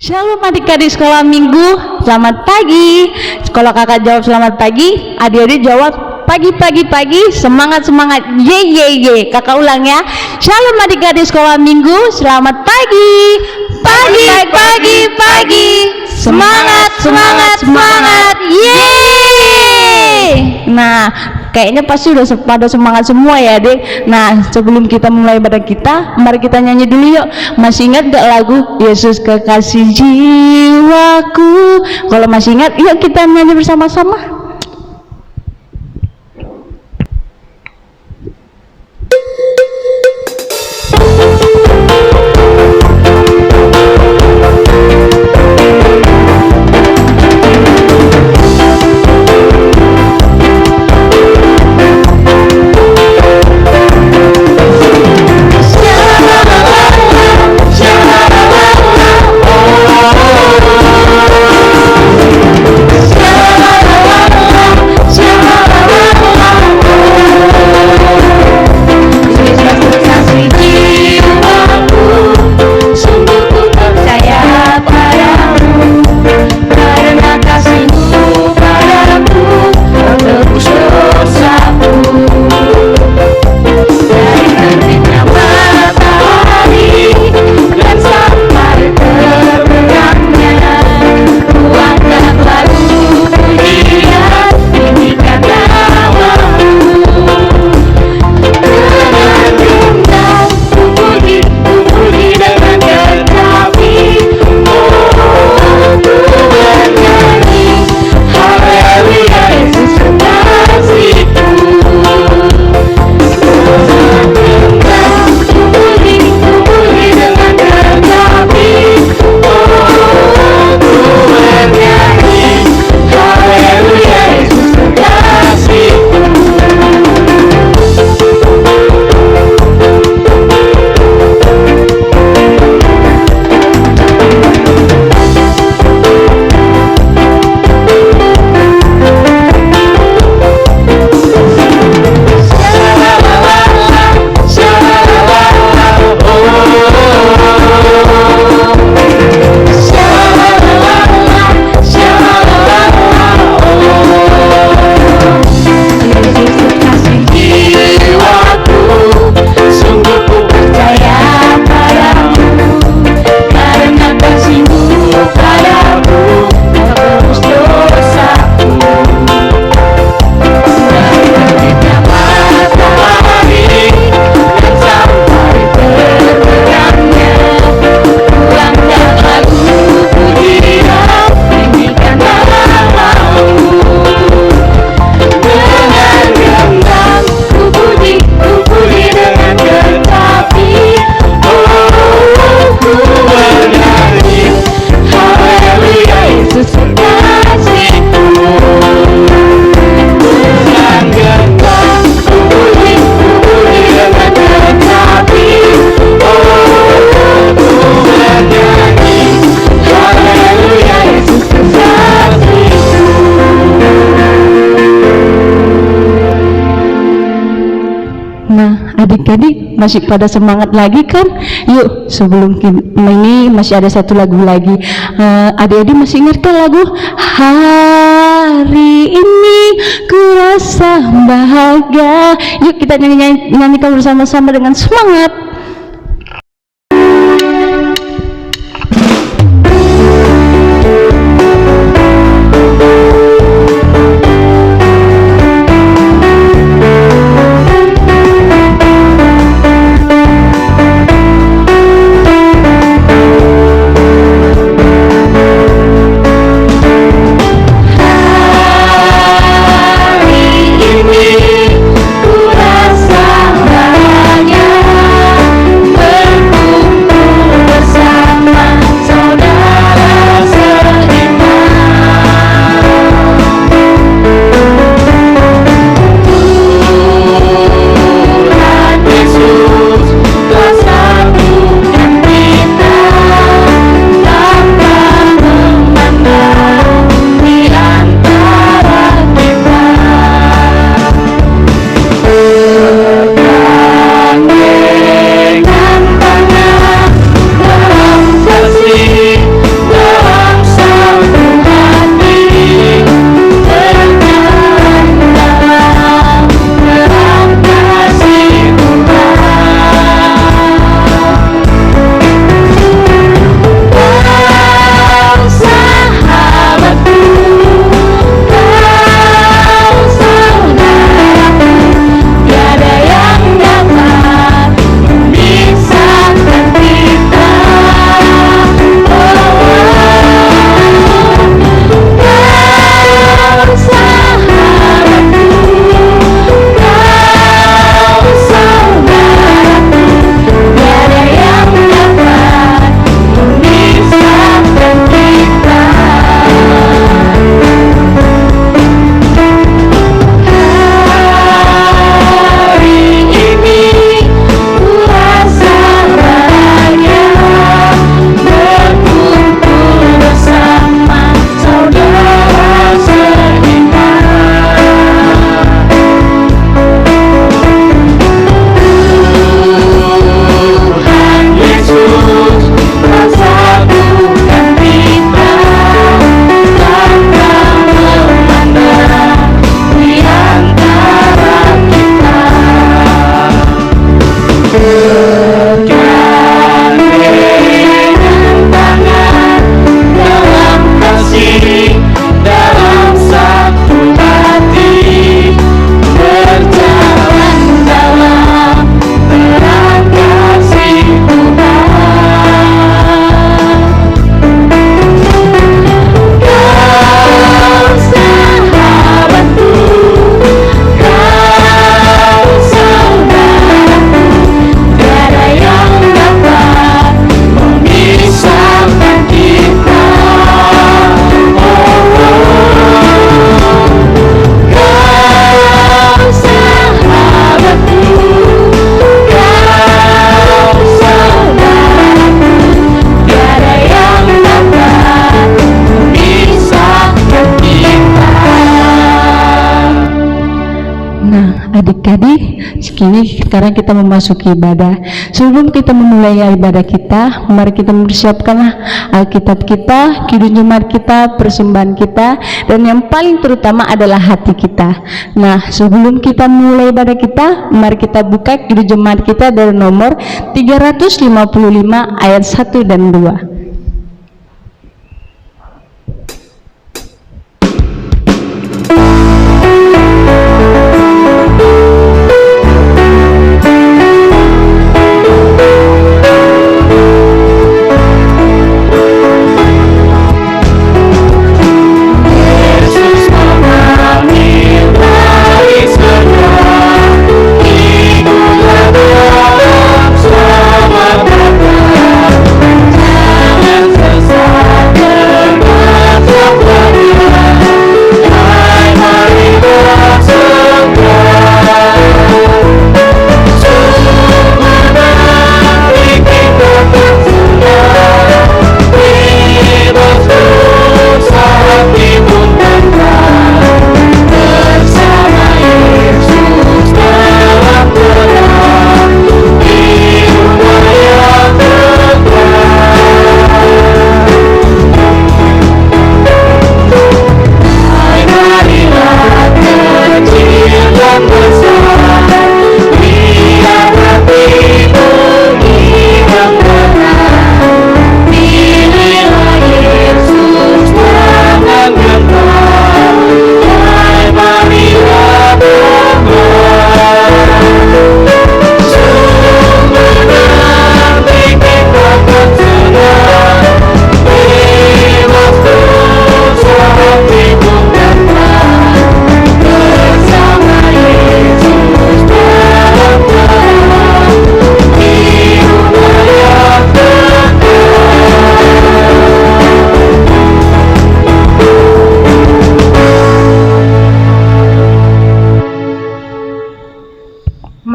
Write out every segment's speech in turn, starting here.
Shalom adik-adik sekolah minggu, selamat pagi. Kalau kakak jawab selamat pagi, adik-adik jawab pagi, semangat, ye. Kakak ulang ya. Shalom adik-adik sekolah minggu, selamat pagi. Pagi, semangat, ye. Nah, kayaknya pasti udah pada semangat semua ya dek. Nah, sebelum kita mulai ibadah kita, mari kita nyanyi dulu yuk. Masih ingat gak lagu Yesus kekasih jiwaku? Kalau masih ingat, yuk kita nyanyi bersama-sama. Adik-adik masih pada semangat lagi kan? Yuk, sebelum ini masih ada satu lagu lagi. Adik-adik masih ingat kan lagu Hari Ini Ku Rasa Bahagia? Yuk kita nyanyikan bersama-sama dengan semangat. Ku rasa bahagia. Kini sekarang kita memasuki ibadah. Sebelum kita memulai ibadah kita, mari kita mempersiapkanlah Alkitab kita, Kidung Jemaat kita, persembahan kita, dan yang paling terutama adalah hati kita. Nah, sebelum kita mulai ibadah kita, mari kita buka Kidung Jemaat kita dari nomor 355 ayat 1 dan 2.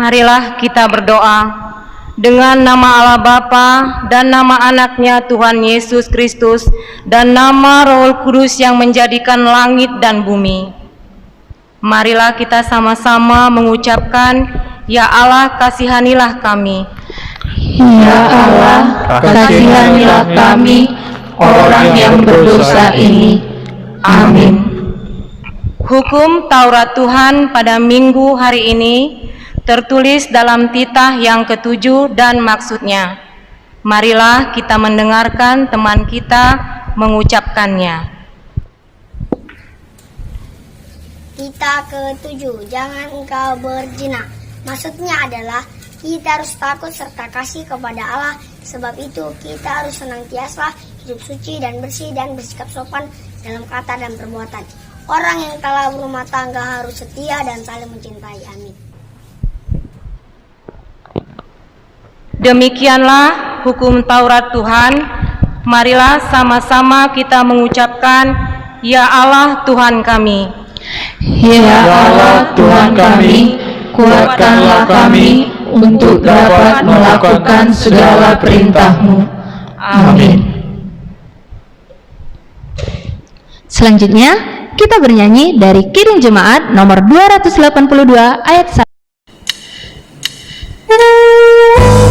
Marilah kita berdoa dengan nama Allah Bapa dan nama anaknya Tuhan Yesus Kristus dan nama Roh Kudus yang menjadikan langit dan bumi. Marilah kita sama-sama mengucapkan, Ya Allah, kasihanilah kami. Ya Allah, kasihanilah kami, orang yang berdosa ini. Amin. Hukum Taurat Tuhan pada minggu hari ini tertulis dalam titah yang ke-7 dan maksudnya. Marilah kita mendengarkan teman kita mengucapkannya. Titah ke-7, jangan engkau berzina. Maksudnya adalah kita harus takut serta kasih kepada Allah. Sebab itu kita harus senantiasa hidup suci dan bersih dan bersikap sopan dalam kata dan perbuatan. Orang yang telah berumah tangga harus setia dan saling mencintai. Amin. Demikianlah hukum Taurat Tuhan. Marilah sama-sama kita mengucapkan, Ya Allah Tuhan kami. Ya Allah Tuhan kami, kuatkanlah kami untuk dapat melakukan segala perintah-Mu. Amin. Selanjutnya, kita bernyanyi dari Kidung Jemaat nomor 282 ayat 1. Oh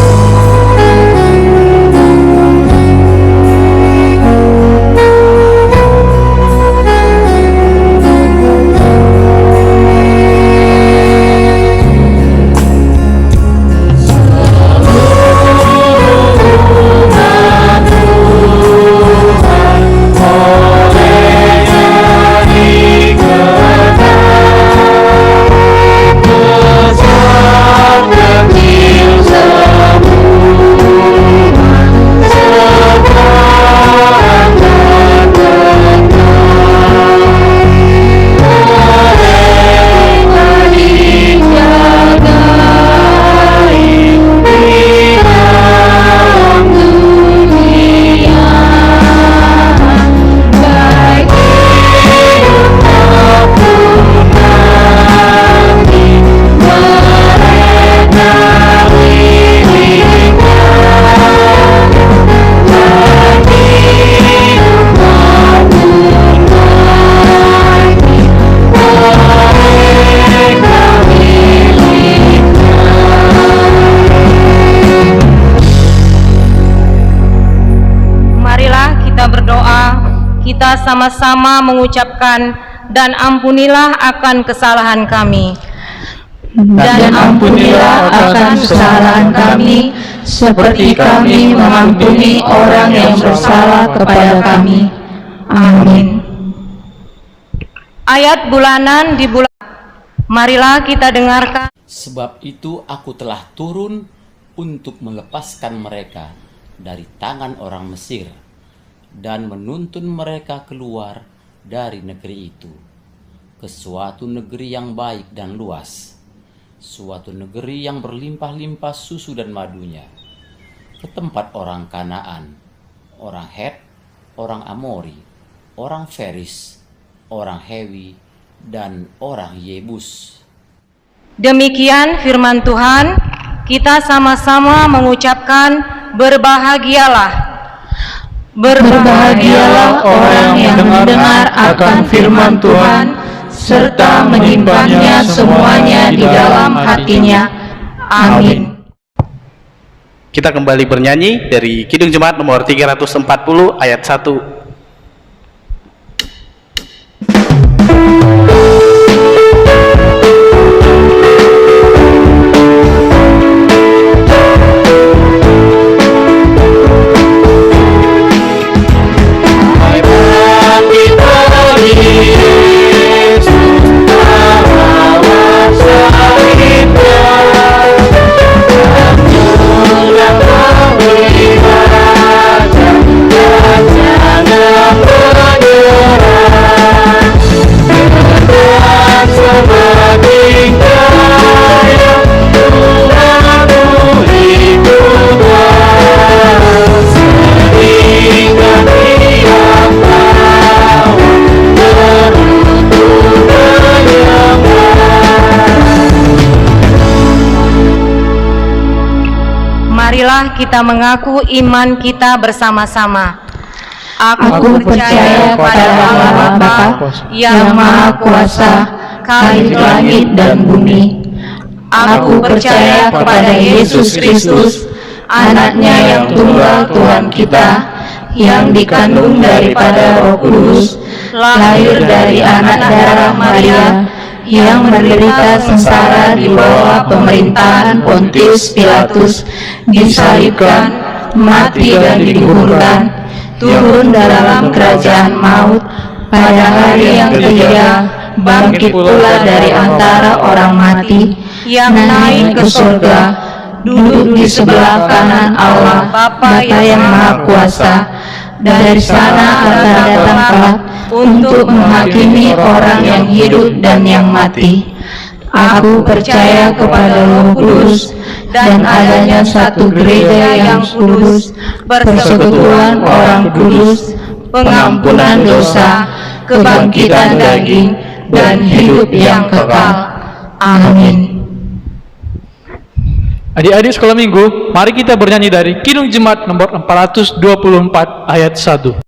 kita sama-sama mengucapkan, dan ampunilah akan kesalahan kami. Dan ampunilah akan kesalahan kami, seperti kami mengampuni orang yang bersalah kepada kami. Amin. Ayat bulanan di bulan. Marilah kita dengarkan. Sebab itu aku telah turun untuk melepaskan mereka dari tangan orang Mesir dan menuntun mereka keluar dari negeri itu ke suatu negeri yang baik dan luas, suatu negeri yang berlimpah-limpah susu dan madunya, ke tempat orang Kanaan, orang Het, orang Amori, orang Feris, orang Hewi, dan orang Yebus. Demikian firman Tuhan, kita sama-sama mengucapkan berbahagialah. Berbahagialah orang yang mendengar akan firman Tuhan, serta menyimpannya semuanya di dalam hatinya. Amin. Kita kembali bernyanyi dari Kidung Jemaat nomor 340 ayat 1. Marilah kita mengaku iman kita bersama-sama. Aku percaya pada Allah Bapa yang Maha Kuasa, Khalid langit dan bumi. Aku percaya kepada Yesus Kristus, Anaknya yang tunggal Tuhan kita, yang dikandung daripada Roh Kudus, lahir dari anak darah Maria, yang menderita sengsara di bawah pemerintahan Pontius Pilatus, disalibkan, mati dan dikuburkan, turun dalam kerajaan maut, pada hari yang ketiga bangkit pula dari antara orang mati, yang naik ke surga, duduk di sebelah kanan Allah Bapa yang Maha Kuasa. Dari sana akan datang kelak untuk menghakimi orang yang hidup dan yang mati. Aku percaya kepada Roh Kudus dan adanya satu gereja yang kudus, persekutuan orang kudus, pengampunan dosa, kebangkitan daging, dan hidup yang kekal. Amin. Adik-adik sekolah minggu, mari kita bernyanyi dari Kidung Jemaat nomor 424 ayat 1.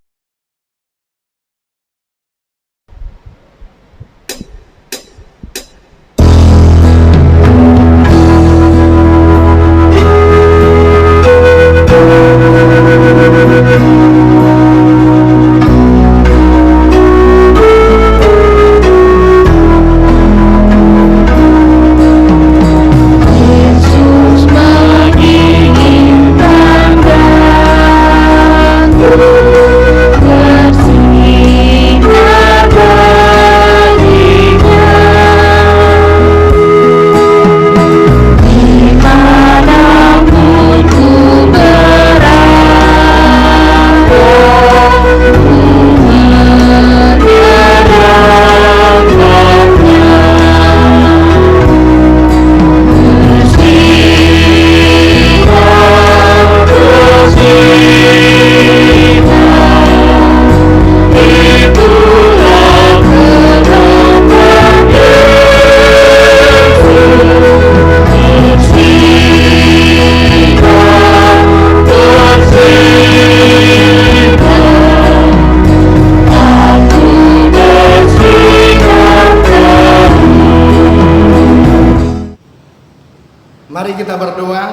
Mari kita berdoa.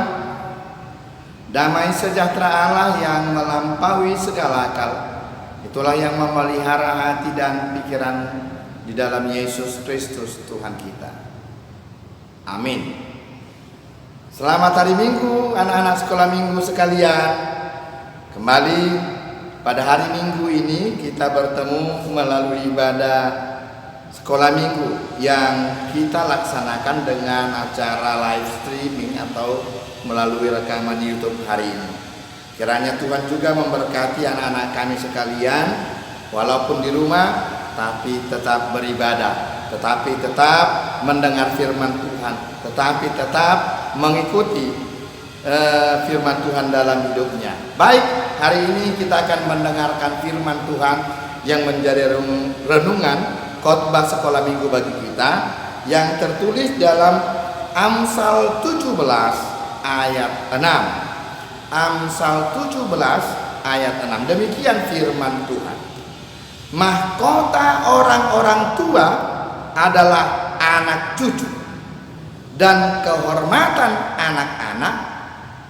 Damai sejahtera Allah yang melampaui segala akal Itulah yang memelihara hati dan pikiran di dalam Yesus Kristus Tuhan kita. Amin. Selamat hari Minggu anak-anak sekolah minggu sekalian. Kembali pada hari Minggu ini kita bertemu melalui ibadah sekolah minggu yang kita laksanakan dengan acara live streaming atau melalui rekaman YouTube hari ini. Kiranya Tuhan juga memberkati anak-anak kami sekalian, walaupun di rumah tapi tetap beribadah, tetapi tetap mendengar firman Tuhan, tetapi tetap mengikuti firman Tuhan dalam hidupnya. Baik, hari ini kita akan mendengarkan firman Tuhan yang menjadi renungan khotbah sekolah minggu bagi kita yang tertulis dalam Amsal 17 ayat 6. Amsal 17 ayat 6. Demikian firman Tuhan. Mahkota orang-orang tua adalah anak cucu, dan kehormatan anak-anak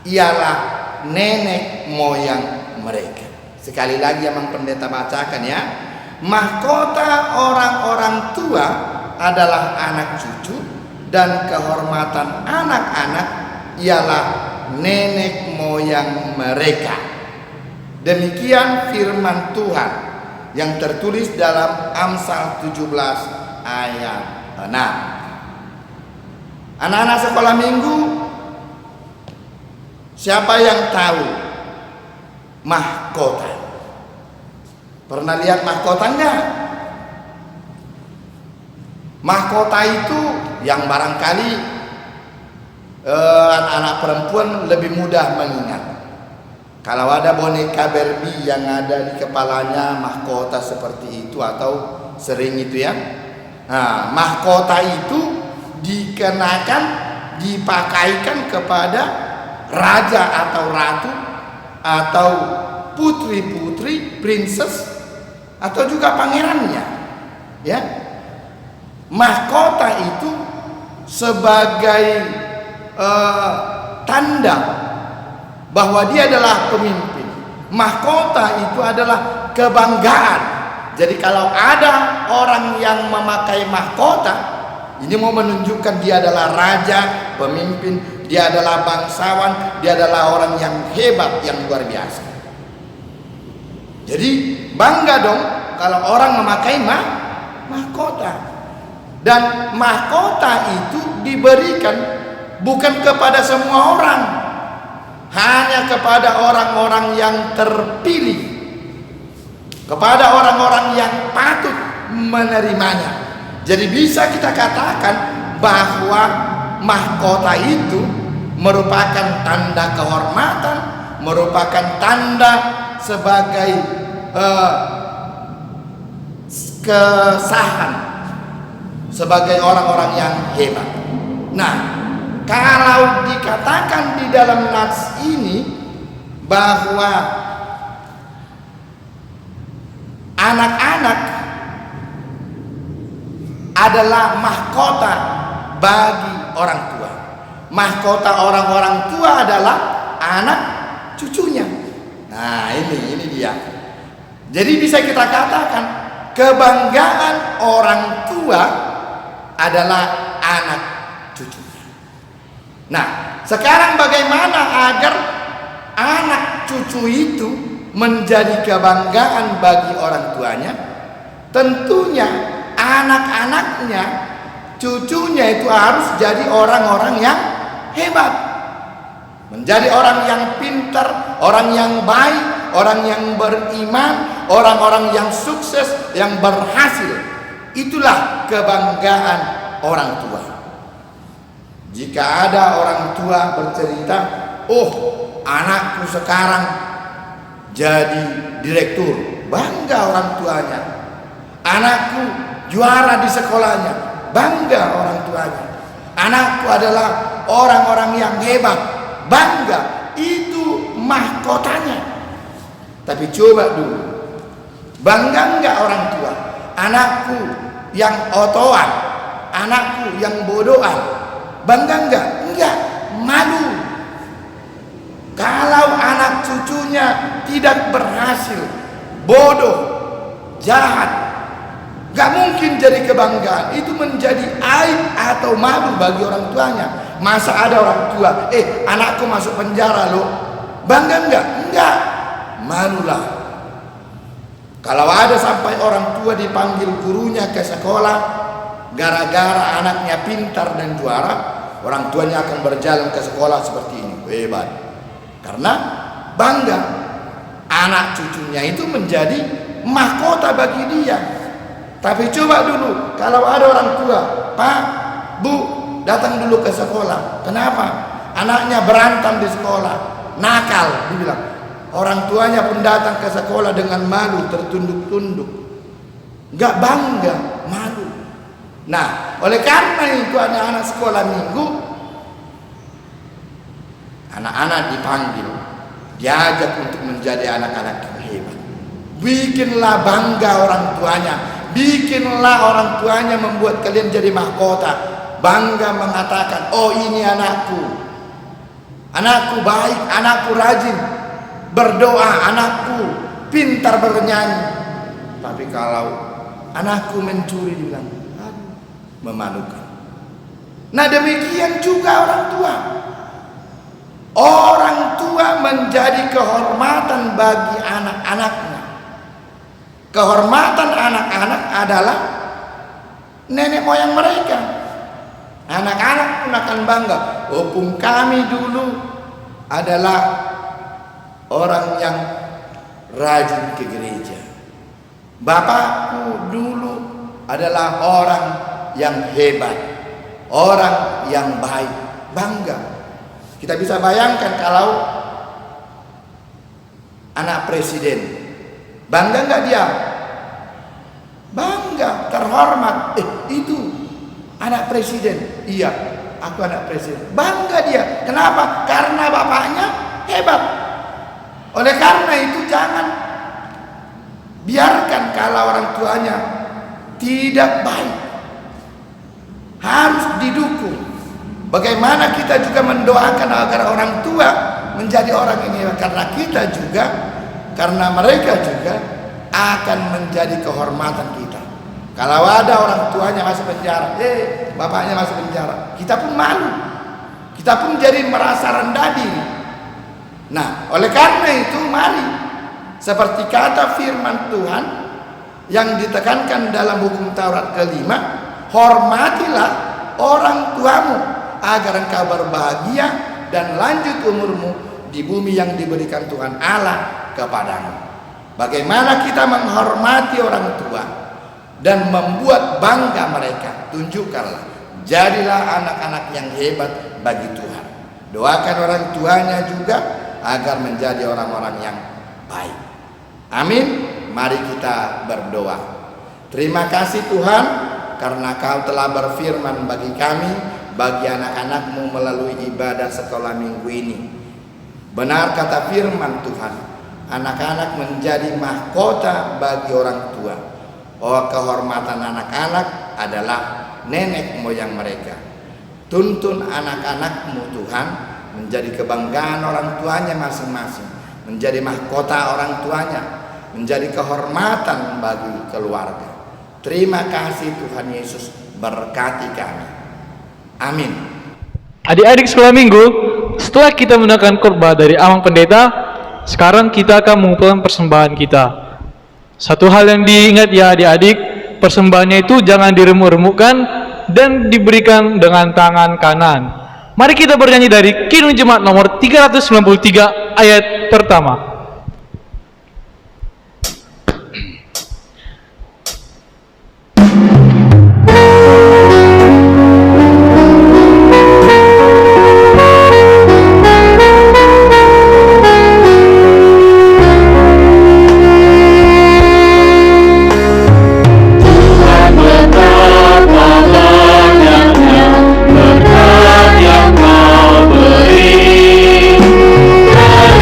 ialah nenek moyang mereka. Sekali lagi yang pendeta bacakan ya. Mahkota orang-orang tua adalah anak cucu, dan kehormatan anak-anak ialah nenek moyang mereka. Demikian firman Tuhan yang tertulis dalam Amsal 17 ayat 6. Anak-anak sekolah minggu, siapa yang tahu mahkota? Pernah lihat mahkota enggak? Mahkota itu yang barangkali anak-anak perempuan lebih mudah mengingat. Kalau ada boneka Barbie yang ada di kepalanya mahkota seperti itu atau sering itu ya. Nah, mahkota itu dikenakan, dipakaikan kepada raja atau ratu atau putri-putri, princess atau juga pangerannya. Ya. Mahkota itu sebagai tanda bahwa dia adalah pemimpin. Mahkota itu adalah kebanggaan. Jadi kalau ada orang yang memakai mahkota, ini mau menunjukkan dia adalah raja, pemimpin, dia adalah bangsawan, dia adalah orang yang hebat, yang luar biasa. Jadi bangga dong kalau orang memakai mahkota. Dan mahkota itu diberikan bukan kepada semua orang, hanya kepada orang-orang yang terpilih, kepada orang-orang yang patut menerimanya. Jadi bisa kita katakan bahwa mahkota itu merupakan tanda kehormatan, merupakan tanda sebagai kesahan, sebagai orang-orang yang hebat. Nah, kalau dikatakan di dalam nats ini bahwa anak-anak adalah mahkota bagi orang tua. Mahkota orang-orang tua adalah anak cucunya. Nah, ini dia. Jadi bisa kita katakan kebanggaan orang tua adalah anak cucunya. Nah, sekarang bagaimana agar anak cucu itu menjadi kebanggaan bagi orang tuanya? Tentunya anak-anaknya, cucunya itu harus jadi orang-orang yang hebat, menjadi orang yang pintar, orang yang baik, orang yang beriman, orang-orang yang sukses, yang berhasil. Itulah kebanggaan orang tua. Jika ada orang tua bercerita, oh anakku sekarang jadi direktur, bangga orang tuanya. Anakku juara di sekolahnya, bangga orang tuanya. Anakku adalah orang-orang yang hebat, bangga. Itu mahkotanya. Tapi coba dulu, bangga enggak orang tua? Anakku yang otoan, anakku yang bodohan, bangga enggak? Enggak, malu. Kalau anak cucunya tidak berhasil bodoh, jahat, gak mungkin jadi kebanggaan. Itu menjadi aib atau malu bagi orang tuanya. Masa ada orang tua, anakku masuk penjara loh, bangga enggak? Enggak, malulah. Kalau ada sampai orang tua dipanggil gurunya ke sekolah gara-gara anaknya pintar dan juara, orang tuanya akan berjalan ke sekolah seperti ini, hebat. Karena bangga, anak cucunya itu menjadi mahkota bagi dia. Tapi coba dulu, kalau ada orang tua, Pak, Bu, datang dulu ke sekolah. Kenapa? Anaknya berantem di sekolah, nakal, dibilang. Orang tuanya pun datang ke sekolah dengan malu, tertunduk-tunduk, gak bangga, malu. Nah, oleh karena itu anak-anak sekolah minggu, anak-anak dipanggil, diajak untuk menjadi anak-anak yang hebat. Bikinlah bangga orang tuanya, bikinlah orang tuanya membuat kalian jadi mahkota, bangga mengatakan, oh ini anakku, anakku baik, anakku rajin berdoa, anakku pintar bernyanyi. Tapi kalau anakku mencuri, dibilang, aduh, memalukan. Nah demikian juga orang tua. Orang tua menjadi kehormatan bagi anak-anaknya. Kehormatan anak-anak adalah nenek moyang mereka. Anak-anak pun akan bangga, opung kami dulu adalah orang yang rajin ke gereja. Bapakku dulu adalah orang yang hebat, orang yang baik, bangga. Kita bisa bayangkan kalau anak presiden, bangga nggak dia? Bangga, terhormat. Itu anak presiden. Iya, aku anak presiden. Bangga dia. Kenapa? Karena bapaknya hebat. Oleh karena itu jangan biarkan kalau orang tuanya tidak baik, harus didukung. Bagaimana kita juga mendoakan agar orang tua menjadi orang ini, karena kita juga, karena mereka juga akan menjadi kehormatan kita. Kalau ada orang tuanya masuk penjara, bapaknya masuk penjara, kita pun malu, kita pun jadi merasa rendah diri. Nah, oleh karena itu mari, seperti kata firman Tuhan yang ditekankan dalam hukum Taurat kelima, hormatilah orang tuamu agar engkau berbahagia dan lanjut umurmu di bumi yang diberikan Tuhan Allah kepadamu. Bagaimana kita menghormati orang tua dan membuat bangga mereka? Tunjukkanlah, jadilah anak-anak yang hebat bagi Tuhan. Doakan orang tuanya juga agar menjadi orang-orang yang baik. Amin. Mari kita berdoa. Terima kasih Tuhan, karena Kau telah berfirman bagi kami, bagi anak-anak-Mu melalui ibadah sekolah minggu ini. Benar kata firman Tuhan, anak-anak menjadi mahkota bagi orang tua. Oh, kehormatan anak-anak adalah nenek moyang mereka. Tuntun anak-anak-Mu Tuhan menjadi kebanggaan orang tuanya masing-masing, menjadi mahkota orang tuanya, menjadi kehormatan bagi keluarga. Terima kasih Tuhan Yesus, berkati kami. Amin. Adik-adik sekolah minggu, setelah kita menggunakan khotbah dari Amang Pendeta, sekarang kita akan mengumpulkan persembahan kita. Satu hal yang diingat ya adik-adik, persembahannya itu jangan diremuk-remukkan dan diberikan dengan tangan kanan. Mari kita bernyanyi dari Kidung Jemaat nomor 393 ayat pertama.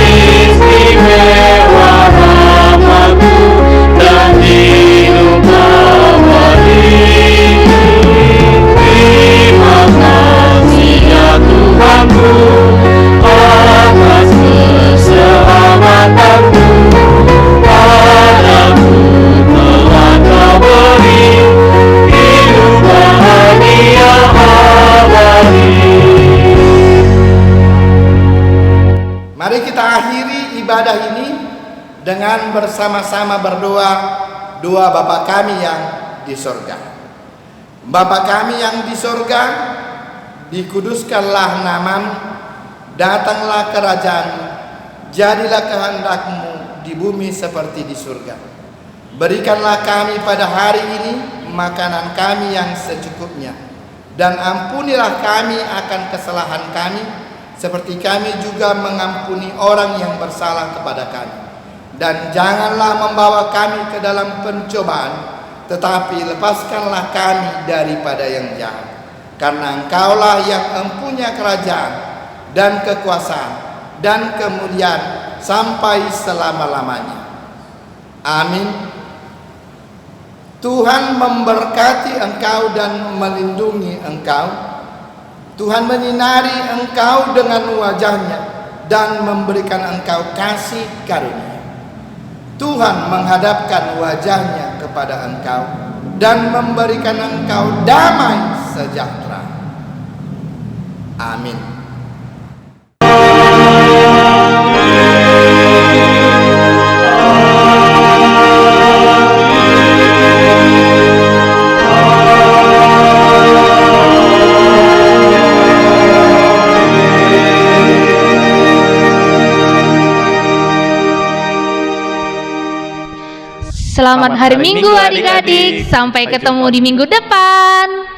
Istimewa dengan bersama-sama berdoa doa Bapa kami yang di sorga. Bapa kami yang di sorga, dikuduskanlah namamu, datanglah kerajaanmu, jadilah kehendakmu di bumi seperti di surga. Berikanlah kami pada hari ini makanan kami yang secukupnya, dan ampunilah kami akan kesalahan kami, seperti kami juga mengampuni orang yang bersalah kepada kami. Dan janganlah membawa kami ke dalam pencobaan, tetapi lepaskanlah kami daripada yang jahat. Karena Engkaulah yang mempunyai kerajaan dan kekuasaan dan kemuliaan sampai selama-lamanya. Amin. Tuhan memberkati engkau dan melindungi engkau. Tuhan menyinari engkau dengan wajahnya dan memberikan engkau kasih karunia. Tuhan menghadapkan wajahnya kepada engkau dan memberikan engkau damai sejahtera. Amin. Selamat hari Minggu adik-adik. Sampai ketemu di minggu depan.